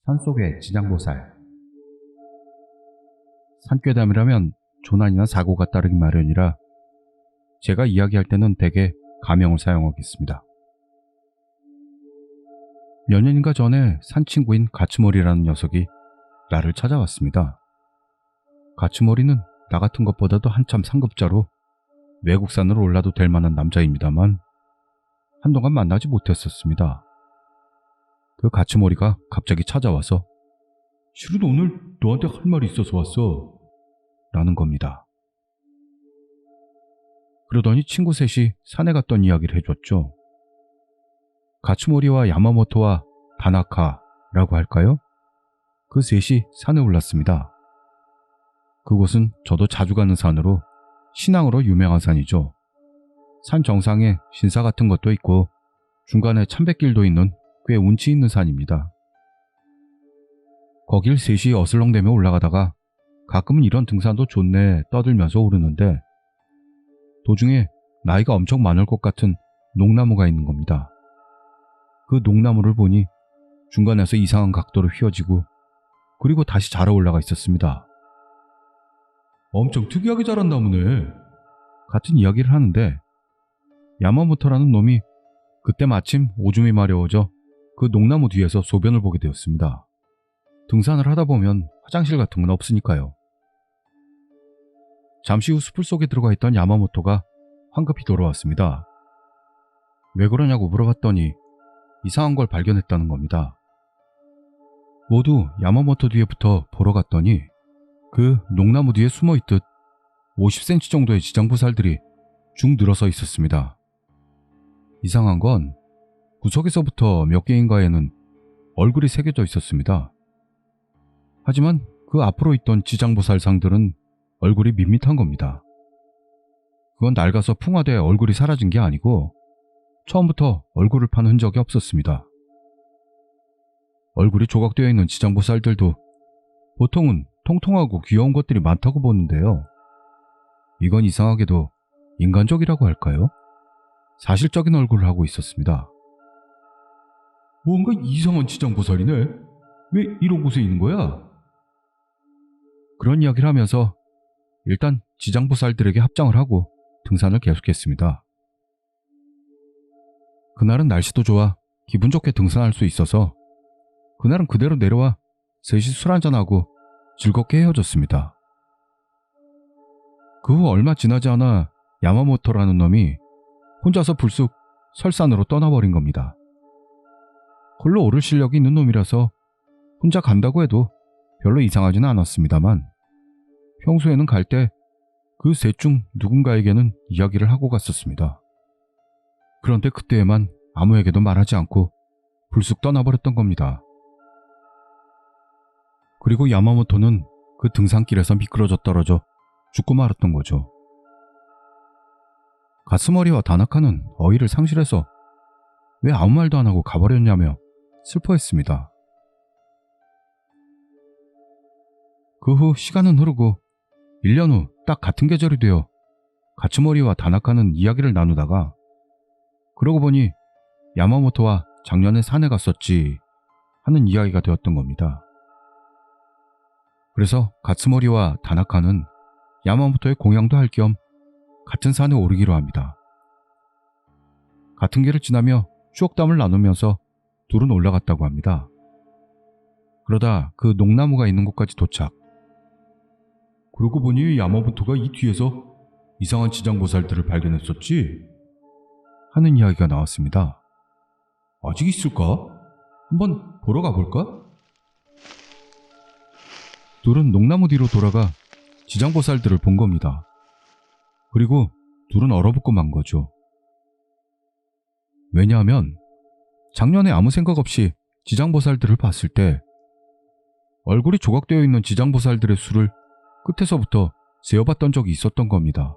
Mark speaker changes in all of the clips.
Speaker 1: 산속의 지장보살. 산괴담이라면 조난이나 사고가 따르기 마련이라 제가 이야기할 때는 대개 가명을 사용하겠습니다. 몇 년인가 전에 산친구인 가츠머리라는 녀석이 나를 찾아왔습니다. 가츠머리는 나 같은 것보다도 한참 상급자로 외국산으로 올라도 될 만한 남자입니다만 한동안 만나지 못했었습니다. 그 가츠머리가 갑자기 찾아와서 실은 오늘 너한테 할 말이 있어서 왔어 라는 겁니다. 그러더니 친구 셋이 산에 갔던 이야기를 해줬죠. 가츠모리와 야마모토와 다나카라고 할까요? 그 셋이 산에 올랐습니다. 그곳은 저도 자주 가는 산으로 신앙으로 유명한 산이죠. 산 정상에 신사 같은 것도 있고 중간에 참배길도 있는 꽤 운치 있는 산입니다. 거길 셋이 어슬렁대며 올라가다가 가끔은 이런 등산도 좋네 떠들면서 오르는데 도중에 나이가 엄청 많을 것 같은 농나무가 있는 겁니다. 그 농나무를 보니 중간에서 이상한 각도로 휘어지고 그리고 다시 자라 올라가 있었습니다. 엄청 특이하게 자란 나무네 같은 이야기를 하는데 야마모토라는 놈이 그때 마침 오줌이 마려워져 그 농나무 뒤에서 소변을 보게 되었습니다. 등산을 하다 보면 화장실 같은 건 없으니까요. 잠시 후 숲을 속에 들어가 있던 야마모토가 황급히 돌아왔습니다. 왜 그러냐고 물어봤더니 이상한 걸 발견했다는 겁니다. 모두 야마모토 뒤에 붙어 보러 갔더니 그 농나무 뒤에 숨어있듯 50cm 정도의 지장보살들이 쭉 늘어서 있었습니다. 이상한 건 구석에서부터 몇 개인가에는 얼굴이 새겨져 있었습니다. 하지만 그 앞으로 있던 지장보살 상들은 얼굴이 밋밋한 겁니다. 그건 낡아서 풍화돼 얼굴이 사라진 게 아니고 처음부터 얼굴을 판 흔적이 없었습니다. 얼굴이 조각되어 있는 지장보살들도 보통은 통통하고 귀여운 것들이 많다고 보는데요. 이건 이상하게도 인간적이라고 할까요? 사실적인 얼굴을 하고 있었습니다. 뭔가 이상한 지장보살이네. 왜 이런 곳에 있는 거야? 그런 이야기를 하면서 일단 지장보살들에게 합장을 하고 등산을 계속했습니다. 그날은 날씨도 좋아 기분 좋게 등산할 수 있어서 그날은 그대로 내려와 셋이 술 한잔하고 즐겁게 헤어졌습니다. 그 후 얼마 지나지 않아 야마모토라는 놈이 혼자서 불쑥 설산으로 떠나버린 겁니다. 홀로 오를 실력이 있는 놈이라서 혼자 간다고 해도 별로 이상하지는 않았습니다만 평소에는 갈 때 그 셋 중 누군가에게는 이야기를 하고 갔었습니다. 그런데 그때에만 아무에게도 말하지 않고 불쑥 떠나버렸던 겁니다. 그리고 야마모토는 그 등산길에서 미끄러져 떨어져 죽고 말았던 거죠. 가스머리와 다나카는 어이를 상실해서 왜 아무 말도 안 하고 가버렸냐며 슬퍼했습니다. 그 후 시간은 흐르고 1년 후 딱 같은 계절이 되어 가츠머리와 다나카는 이야기를 나누다가 그러고 보니 야마모토와 작년에 산에 갔었지 하는 이야기가 되었던 겁니다. 그래서 가츠머리와 다나카는 야마모토의 공양도 할 겸 같은 산에 오르기로 합니다. 같은 길을 지나며 추억담을 나누면서 둘은 올라갔다고 합니다. 그러다 그 농나무가 있는 곳까지 도착. 그러고 보니 야마모토가 이 뒤에서 이상한 지장보살들을 발견했었지? 하는 이야기가 나왔습니다. 아직 있을까? 한번 보러 가볼까? 둘은 농나무 뒤로 돌아가 지장보살들을 본 겁니다. 그리고 둘은 얼어붙고 만 거죠. 왜냐하면 작년에 아무 생각 없이 지장보살들을 봤을 때 얼굴이 조각되어 있는 지장보살들의 수를 끝에서부터 세어봤던 적이 있었던 겁니다.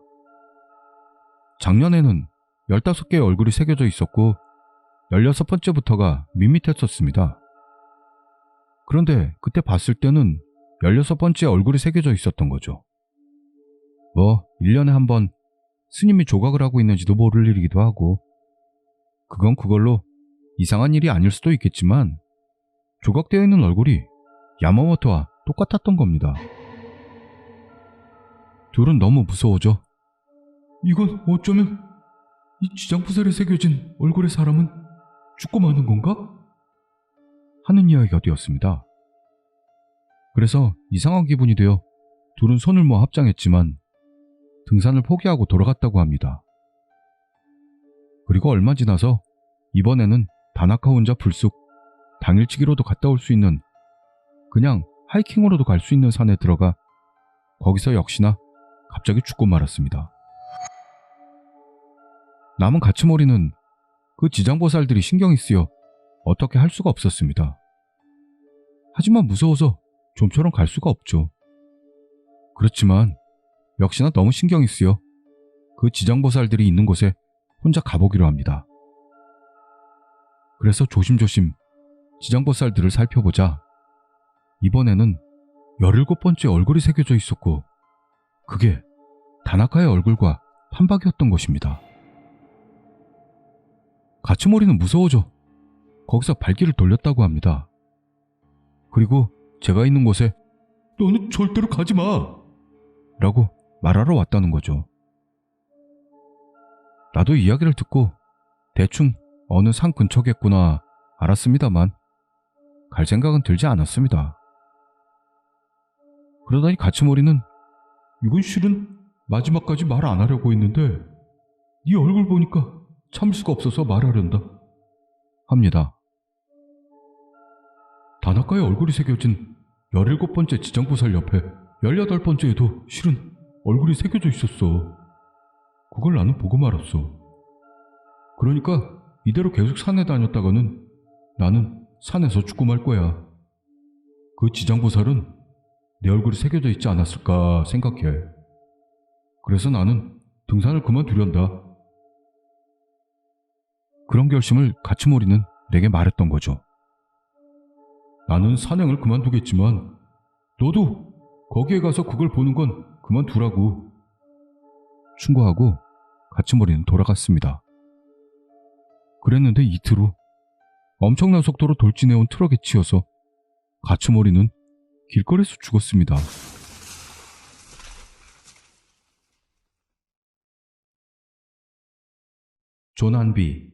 Speaker 1: 작년에는 15개의 얼굴이 새겨져 있었고 16번째부터가 밋밋했었습니다. 그런데 그때 봤을 때는 16번째 얼굴이 새겨져 있었던 거죠. 1년에 한 번 스님이 조각을 하고 있는지도 모를 일이기도 하고 그건 그걸로 이상한 일이 아닐 수도 있겠지만 조각되어 있는 얼굴이 야마모토와 똑같았던 겁니다. 둘은 너무 무서워져 이건 어쩌면 이 지장부살에 새겨진 얼굴의 사람은 죽고 마는 건가? 하는 이야기가 되었습니다. 그래서 이상한 기분이 되어 둘은 손을 모아 합장했지만 등산을 포기하고 돌아갔다고 합니다. 그리고 얼마 지나서 이번에는 다나카 혼자 불쑥 당일치기로도 갔다 올 수 있는, 그냥 하이킹으로도 갈 수 있는 산에 들어가 거기서 역시나 갑자기 죽고 말았습니다. 남은 가츠모리는 그 지장보살들이 신경이 쓰여 어떻게 할 수가 없었습니다. 하지만 무서워서 좀처럼 갈 수가 없죠. 그렇지만 역시나 너무 신경이 쓰여 그 지장보살들이 있는 곳에 혼자 가보기로 합니다. 그래서 조심조심 지장보살들을 살펴보자 이번에는 17번째 얼굴이 새겨져 있었고 그게 다나카의 얼굴과 판박이었던 것입니다. 가츠모리는 무서워져 거기서 발길을 돌렸다고 합니다. 그리고 제가 있는 곳에 너는 절대로 가지 마! 라고 말하러 왔다는 거죠. 나도 이야기를 듣고 대충 어느 산 근처겠구나 알았습니다만 갈 생각은 들지 않았습니다. 그러다니 가츠모리는 이건 실은 마지막까지 말 안 하려고 했는데 네 얼굴 보니까 참을 수가 없어서 말하련다 합니다. 다나카의 얼굴이 새겨진 17번째 지장보살 옆에 18번째에도 실은 얼굴이 새겨져 있었어. 그걸 나는 보고 말았어. 그러니까 이대로 계속 산에 다녔다가는 나는 산에서 죽고 말 거야. 그 지장보살은 내 얼굴이 새겨져 있지 않았을까 생각해. 그래서 나는 등산을 그만두련다. 그런 결심을 가츠모리는 내게 말했던 거죠. 나는 산행을 그만두겠지만 너도 거기에 가서 그걸 보는 건 그만두라고 충고하고 가츠모리는 돌아갔습니다. 그랬는데 이틀 후 엄청난 속도로 돌진해온 트럭에 치여서 가츠모리는 길거리에서 죽었습니다. 조난비.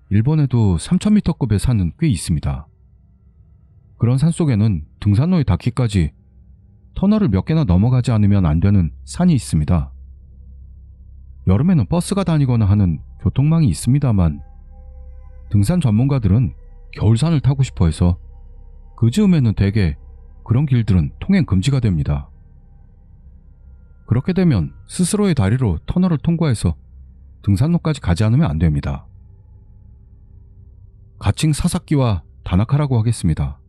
Speaker 1: 일본에도 3000m급의 산은 꽤 있습니다. 그런 산 속에는 등산로에 닿기까지 터널을 몇 개나 넘어가지 않으면 안 되는 산이 있습니다. 여름에는 버스가 다니거나 하는 교통망이 있습니다만 등산 전문가들은 겨울산을 타고 싶어 해서 그 즈음에는 대개 그런 길들은 통행 금지가 됩니다. 그렇게 되면 스스로의 다리로 터널을 통과해서 등산로까지 가지 않으면 안 됩니다. 가칭 사사키와 다나카라고 하겠습니다.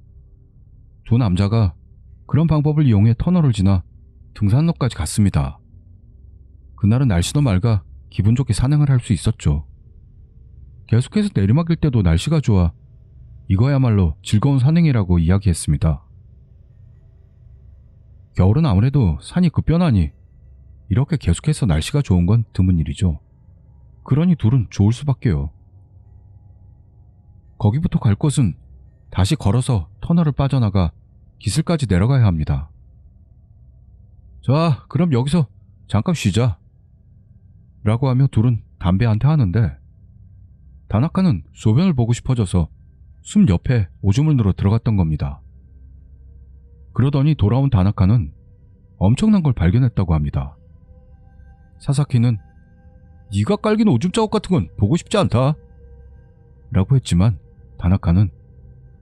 Speaker 1: 두 남자가 그런 방법을 이용해 터널을 지나 등산로까지 갔습니다. 그날은 날씨도 맑아 기분 좋게 산행을 할 수 있었죠. 계속해서 내리막일 때도 날씨가 좋아 이거야말로 즐거운 산행이라고 이야기했습니다. 겨울은 아무래도 산이 급변하니 이렇게 계속해서 날씨가 좋은 건 드문 일이죠. 그러니 둘은 좋을 수밖에요. 거기부터 갈 곳은 다시 걸어서 터널을 빠져나가 기슭까지 내려가야 합니다. 자, 그럼 여기서 잠깐 쉬자 라고 하며 둘은 담배 한테 하는데 다나카는 소변을 보고 싶어져서 숨 옆에 오줌을 누러 들어갔던 겁니다. 그러더니 돌아온 다나카는 엄청난 걸 발견했다고 합니다. 사사키는 네가 깔긴 오줌 자국 같은 건 보고 싶지 않다 라고 했지만 다나카는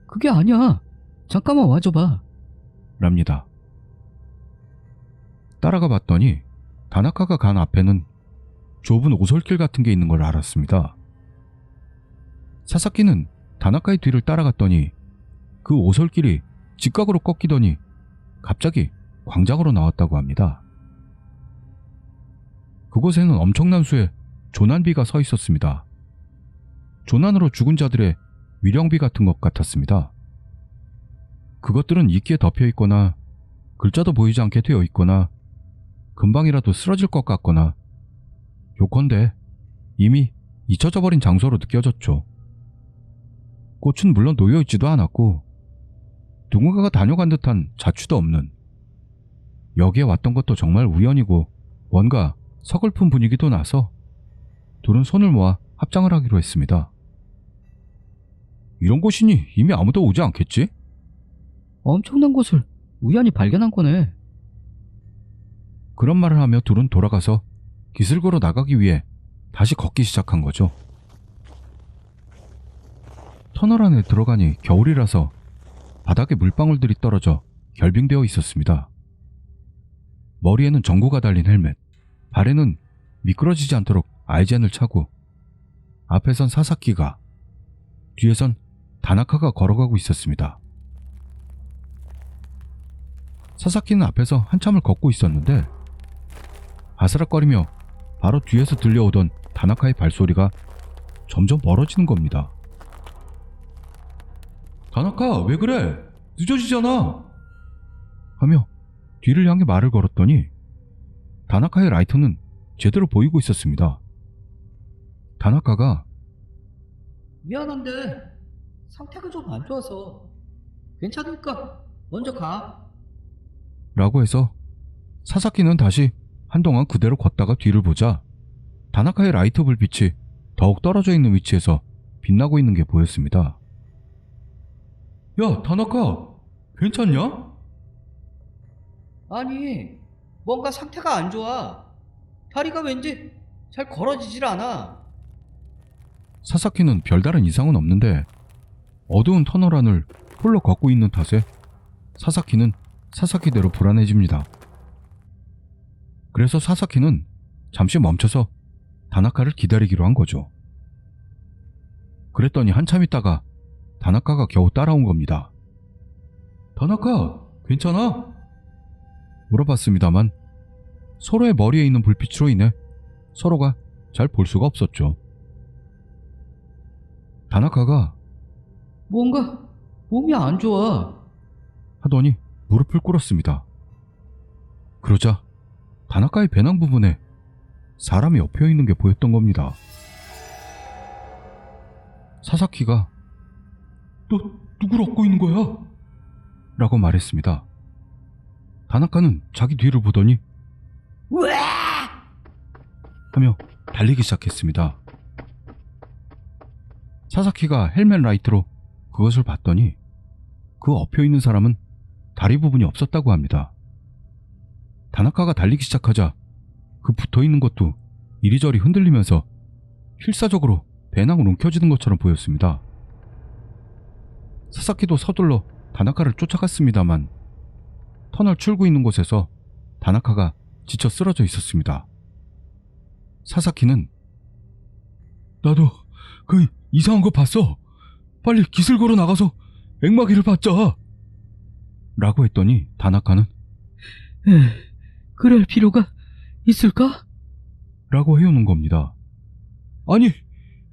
Speaker 2: 그게 아니야. 잠깐만 와줘봐.
Speaker 1: 랍니다. 따라가 봤더니 다나카가 간 앞에는 좁은 오솔길 같은 게 있는 걸 알았습니다. 사사키는 다나카의 뒤를 따라갔더니 그 오솔길이 직각으로 꺾이더니 갑자기 광장으로 나왔다고 합니다. 그곳에는 엄청난 수의 조난비가 서 있었습니다. 조난으로 죽은 자들의 위령비 같은 것 같았습니다. 그것들은 이끼에 덮여 있거나 글자도 보이지 않게 되어 있거나 금방이라도 쓰러질 것 같거나 요컨대 이미 잊혀져 버린 장소로 느껴졌죠. 꽃은 물론 놓여있지도 않았고 누군가가 다녀간 듯한 자취도 없는, 여기에 왔던 것도 정말 우연이고 뭔가 서글픈 분위기도 나서 둘은 손을 모아 합장을 하기로 했습니다. 이런 곳이니 이미 아무도 오지 않겠지?
Speaker 2: 엄청난 곳을 우연히 발견한 거네.
Speaker 1: 그런 말을 하며 둘은 돌아가서 깃을 걸어 나가기 위해 다시 걷기 시작한 거죠. 터널 안에 들어가니 겨울이라서 바닥에 물방울들이 떨어져 결빙되어 있었습니다. 머리에는 전구가 달린 헬멧, 발에는 미끄러지지 않도록 아이젠을 차고 앞에선 사사키가, 뒤에선 다나카가 걸어가고 있었습니다. 사사키는 앞에서 한참을 걷고 있었는데 아스락거리며 바로 뒤에서 들려오던 다나카의 발소리가 점점 멀어지는 겁니다. 다나카, 왜 그래? 늦어지잖아! 하며 뒤를 향해 말을 걸었더니 다나카의 라이터는 제대로 보이고 있었습니다. 다나카가
Speaker 2: 미안한데 상태가 좀 안 좋아서 괜찮으니까 먼저 가.
Speaker 1: 라고 해서 사사키는 다시 한동안 그대로 걷다가 뒤를 보자 다나카의 라이터 불빛이 더욱 떨어져 있는 위치에서 빛나고 있는 게 보였습니다. 야, 다나카, 괜찮냐?
Speaker 2: 아니, 뭔가 상태가 안 좋아. 다리가 왠지 잘 걸어지질 않아.
Speaker 1: 사사키는 별다른 이상은 없는데 어두운 터널 안을 홀로 걷고 있는 탓에 사사키는 사사키대로 불안해집니다. 그래서 사사키는 잠시 멈춰서 다나카를 기다리기로 한 거죠. 그랬더니 한참 있다가 다나카가 겨우 따라온 겁니다. 다나카, 괜찮아? 물어봤습니다만 서로의 머리에 있는 불빛으로 인해 서로가 잘 볼 수가 없었죠. 다나카가
Speaker 2: 뭔가 몸이 안 좋아.
Speaker 1: 하더니 무릎을 꿇었습니다. 그러자 다나카의 배낭 부분에 사람이 엎여 있는 게 보였던 겁니다. 사사키가 너 누굴 업고 있는 거야? 라고 말했습니다. 다나카는 자기 뒤를 보더니
Speaker 2: 왜?
Speaker 1: 하며 달리기 시작했습니다. 사사키가 헬멧 라이트로 그것을 봤더니 그 엎여 있는 사람은 다리 부분이 없었다고 합니다. 다나카가 달리기 시작하자 그 붙어 있는 것도 이리저리 흔들리면서 필사적으로 배낭을 움켜쥐는 것처럼 보였습니다. 사사키도 서둘러 다나카를 쫓아갔습니다만 터널 출구 있는 곳에서 다나카가 지쳐 쓰러져 있었습니다. 사사키는 나도 그 이상한 거 봤어. 빨리 깃을 걸어 나가서 앵마기를 받자. 라고 했더니 다나카는
Speaker 2: 그럴 필요가 있을까?
Speaker 1: 라고 해오는 겁니다. 아니,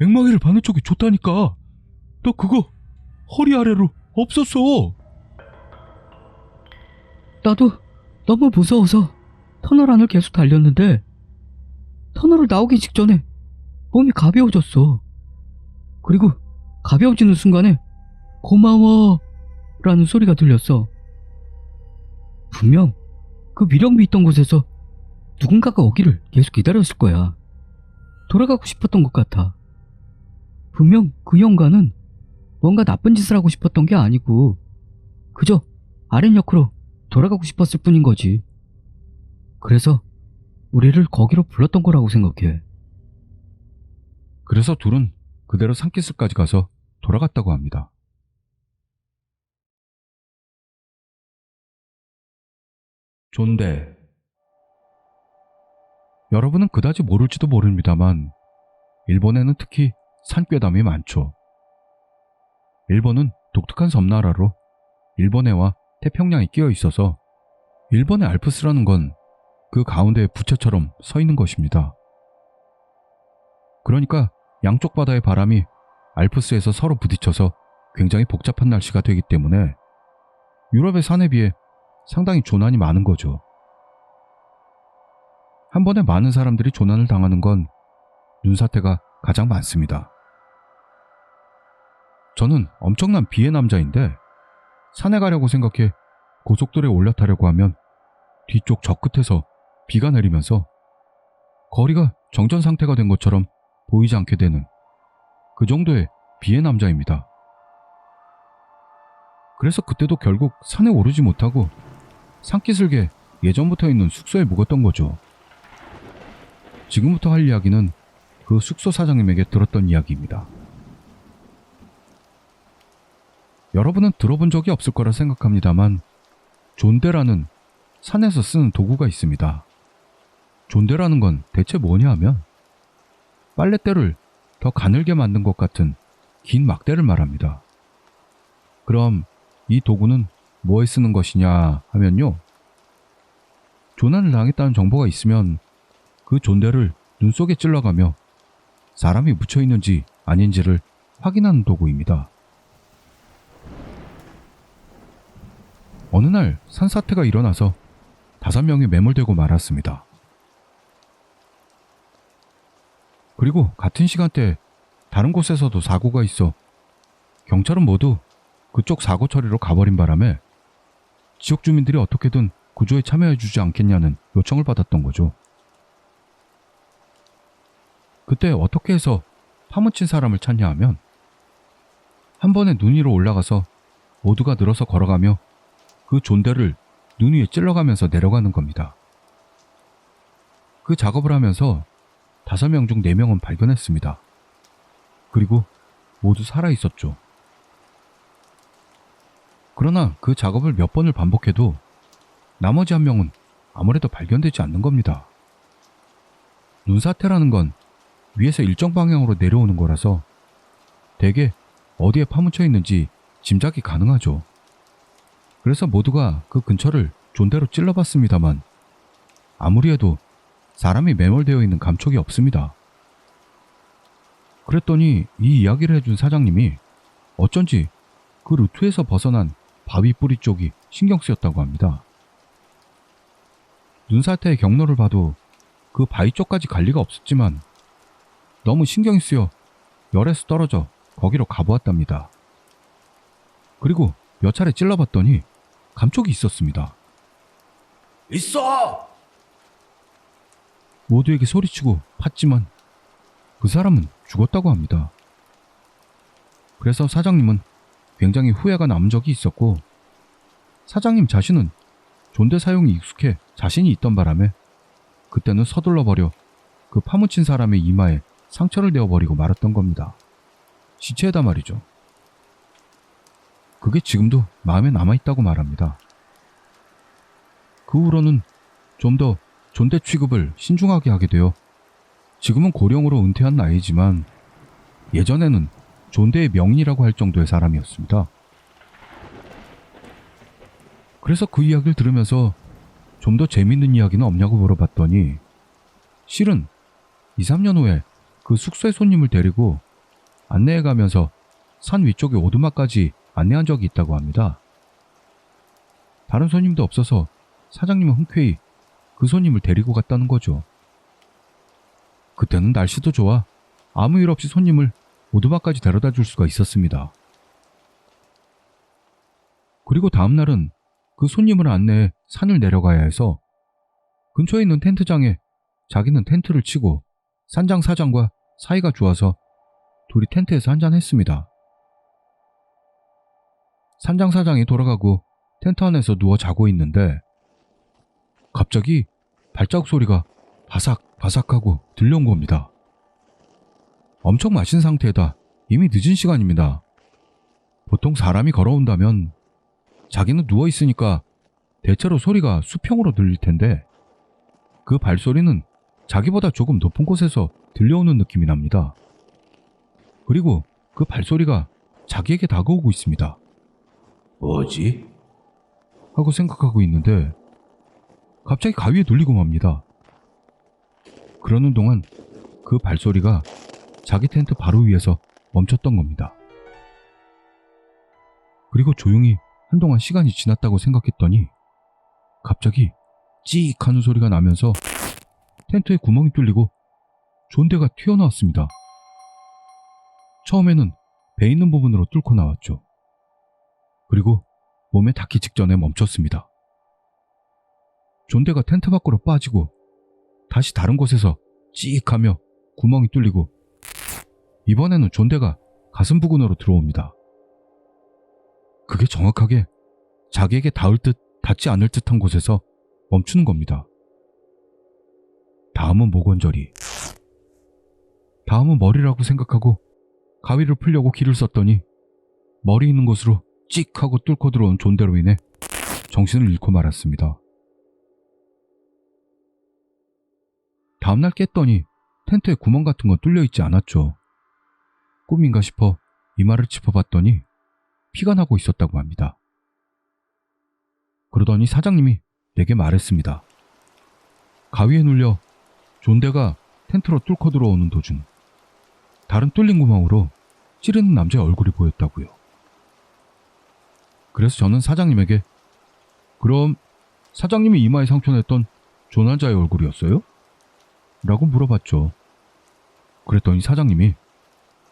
Speaker 1: 앵마기를 받는 쪽이 좋다니까. 너 그거 허리 아래로 없었어.
Speaker 2: 나도 너무 무서워서 터널 안을 계속 달렸는데 터널을 나오기 직전에 몸이 가벼워졌어. 그리고 가벼워지는 순간에 고마워 라는 소리가 들렸어. 분명 그 미령비 있던 곳에서 누군가가 오기를 계속 기다렸을 거야. 돌아가고 싶었던 것 같아. 분명 그 영가는 뭔가 나쁜 짓을 하고 싶었던 게 아니고 그저 아랫역으로 돌아가고 싶었을 뿐인 거지. 그래서 우리를 거기로 불렀던 거라고 생각해.
Speaker 1: 그래서 둘은 그대로 산기슭까지 가서 돌아갔다고 합니다. 존대. 여러분은 그다지 모를지도 모릅니다만 일본에는 특히 산괴담이 많죠. 일본은 독특한 섬나라로 일본해와 태평양이 끼어 있어서 일본의 알프스라는 건 그 가운데에 부채처럼 서 있는 것입니다. 그러니까 양쪽 바다의 바람이 알프스에서 서로 부딪혀서 굉장히 복잡한 날씨가 되기 때문에 유럽의 산에 비해 상당히 조난이 많은 거죠. 한 번에 많은 사람들이 조난을 당하는 건 눈사태가 가장 많습니다. 저는 엄청난 비의 남자인데 산에 가려고 생각해 고속도로에 올라타려고 하면 뒤쪽 저 끝에서 비가 내리면서 거리가 정전 상태가 된 것처럼 보이지 않게 되는 그 정도의 비의 남자입니다. 그래서 그때도 결국 산에 오르지 못하고 산기슭에 예전부터 있는 숙소에 묵었던 거죠. 지금부터 할 이야기는 그 숙소 사장님에게 들었던 이야기입니다. 여러분은 들어본 적이 없을 거라 생각합니다만 존대라는 산에서 쓰는 도구가 있습니다. 존대라는 건 대체 뭐냐 하면 빨랫대를 더 가늘게 만든 것 같은 긴 막대를 말합니다. 그럼 이 도구는 뭐에 쓰는 것이냐 하면요. 조난을 당했다는 정보가 있으면 그 존대를 눈 속에 찔러가며 사람이 묻혀 있는지 아닌지를 확인하는 도구입니다. 어느 날 산사태가 일어나서 5명이 매몰되고 말았습니다. 그리고 같은 시간대에 다른 곳에서도 사고가 있어 경찰은 모두 그쪽 사고 처리로 가버린 바람에 지역 주민들이 어떻게든 구조에 참여해주지 않겠냐는 요청을 받았던 거죠. 그때 어떻게 해서 파묻힌 사람을 찾냐 하면 한 번에 눈 위로 올라가서 모두가 늘어서 걸어가며 그 존대를 눈 위에 찔러가면서 내려가는 겁니다. 그 작업을 하면서 5명 중 4명은 발견했습니다. 그리고 모두 살아있었죠. 그러나 그 작업을 몇 번을 반복해도 나머지 1명은 아무래도 발견되지 않는 겁니다. 눈사태라는 건 위에서 일정 방향으로 내려오는 거라서 대개 어디에 파묻혀 있는지 짐작이 가능하죠. 그래서 모두가 그 근처를 존대로 찔러봤습니다만 아무리 해도 사람이 매몰되어 있는 감촉이 없습니다. 그랬더니 이 이야기를 해준 사장님이 어쩐지 그 루트에서 벗어난 바위 뿌리 쪽이 신경 쓰였다고 합니다. 눈사태의 경로를 봐도 그 바위 쪽까지 갈 리가 없었지만 너무 신경이 쓰여 열에서 떨어져 거기로 가보았답니다. 그리고 몇 차례 찔러봤더니 감촉이 있었습니다.
Speaker 3: 있어!
Speaker 1: 모두에게 소리치고 팠지만 그 사람은 죽었다고 합니다. 그래서 사장님은 굉장히 후회가 남은 적이 있었고 사장님 자신은 존대 사용이 익숙해 자신이 있던 바람에 그때는 서둘러 버려 그 파묻힌 사람의 이마에 상처를 내어버리고 말았던 겁니다. 시체에다 말이죠. 그게 지금도 마음에 남아있다고 말합니다. 그 후로는 좀 더 존대 취급을 신중하게 하게 되어 지금은 고령으로 은퇴한 나이지만 예전에는 존대의 명인이라고 할 정도의 사람이었습니다. 그래서 그 이야기를 들으면서 좀 더 재밌는 이야기는 없냐고 물어봤더니 실은 2, 3년 후에 그 숙소에 손님을 데리고 안내해가면서 산 위쪽의 오두막까지 안내한 적이 있다고 합니다. 다른 손님도 없어서 사장님은 흔쾌히 그 손님을 데리고 갔다는 거죠. 그때는 날씨도 좋아 아무 일 없이 손님을 오두막까지 데려다 줄 수가 있었습니다. 그리고 다음날은 그 손님을 안내해 산을 내려가야 해서 근처에 있는 텐트장에 자기는 텐트를 치고 산장 사장과 사이가 좋아서 둘이 텐트에서 한잔했습니다. 산장 사장이 돌아가고 텐트 안에서 누워 자고 있는데 갑자기 발자국 소리가 바삭바삭하고 들려온 겁니다. 엄청 마신 상태에다 이미 늦은 시간입니다. 보통 사람이 걸어온다면 자기는 누워있으니까 대체로 소리가 수평으로 들릴 텐데 그 발소리는 자기보다 조금 높은 곳에서 들려오는 느낌이 납니다. 그리고 그 발소리가 자기에게 다가오고 있습니다.
Speaker 3: 뭐지?
Speaker 1: 하고 생각하고 있는데 갑자기 가위에 눌리고 맙니다. 그러는 동안 그 발소리가 자기 텐트 바로 위에서 멈췄던 겁니다. 그리고 조용히 한동안 시간이 지났다고 생각했더니 갑자기 찌익 하는 소리가 나면서 텐트에 구멍이 뚫리고 존대가 튀어나왔습니다. 처음에는 배 있는 부분으로 뚫고 나왔죠. 그리고 몸에 닿기 직전에 멈췄습니다. 존대가 텐트 밖으로 빠지고 다시 다른 곳에서 찌익하며 구멍이 뚫리고 이번에는 존대가 가슴 부근으로 들어옵니다. 그게 정확하게 자기에게 닿을 듯 닿지 않을 듯한 곳에서 멈추는 겁니다. 다음은 목원절이. 다음은 머리라고 생각하고 가위를 풀려고 길을 썼더니 머리 있는 곳으로 찍 하고 뚫고 들어온 존대로 인해 정신을 잃고 말았습니다. 다음날 깼더니 텐트에 구멍 같은 건 뚫려 있지 않았죠. 꿈인가 싶어 이마를 짚어봤더니 피가 나고 있었다고 합니다. 그러더니 사장님이 내게 말했습니다. 가위에 눌려 존대가 텐트로 뚫고 들어오는 도중 다른 뚫린 구멍으로 찌르는 남자의 얼굴이 보였다고요. 그래서 저는 사장님에게 그럼 사장님이 이마에 상처냈던 조난자의 얼굴이었어요? 라고 물어봤죠. 그랬더니 사장님이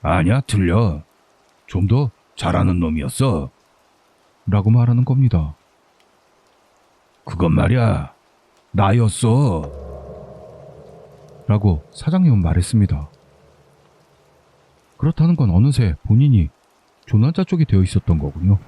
Speaker 1: 아니야, 틀려. 좀 더 잘하는 놈이었어. 라고 말하는 겁니다. 그건 말이야, 나였어. 라고 사장님은 말했습니다. 그렇다는 건 어느새 본인이 조난자 쪽이 되어 있었던 거군요.